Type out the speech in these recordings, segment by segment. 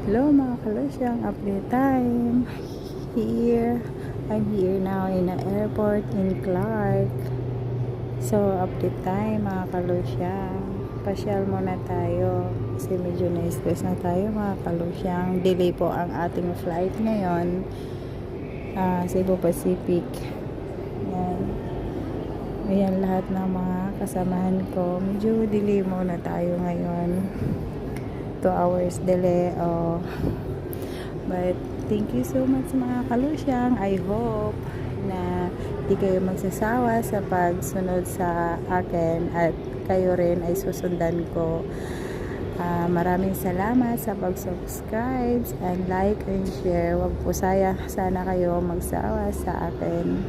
Hello mga kalusyang, update time. I'm here now in the airport in Clark. So, update time mga kalusyang. Pasyal muna tayo kasi medyo na-stress na tayo mga kalusyang. Delay po ang ating flight ngayon Cebu Pacific. Yan. Ayan lahat ng mga kasamahan ko. Medyo delay muna tayo ngayon. 2 hours delay. But thank you so much mga kalusyang. I hope na di kayo magsasawa sa pagsunod sa akin at kayo rin ay susundan ko. Maraming salamat sa pag-subscribe and like and share. Wag po sana kayo magsawa sa akin.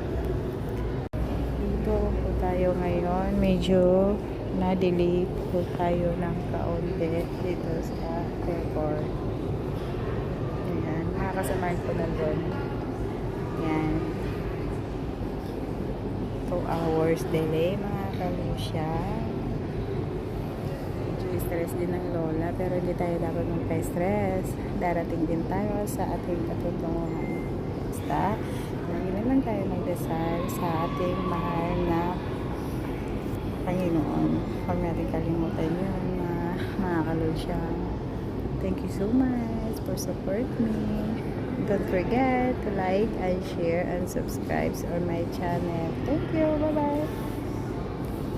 Dito po tayo ngayon. Medyo na-delay po tayo ng kaunti dito sa airport. Ayan, nakakasamahan ko na doon. Ayan. 2 hours delay mga kalusya. Medyo stress din ng lola pero hindi tayo dapat magpa-stress. Darating din tayo sa ating patutunguhan. Basta, lagi lang tayo magdasal sa ating mahal na Panginoon. Huwag natin kalimutan yun mga kalusya. Thank you so much for support me. Don't forget to like and share and subscribe on my channel. Thank you. Bye-bye.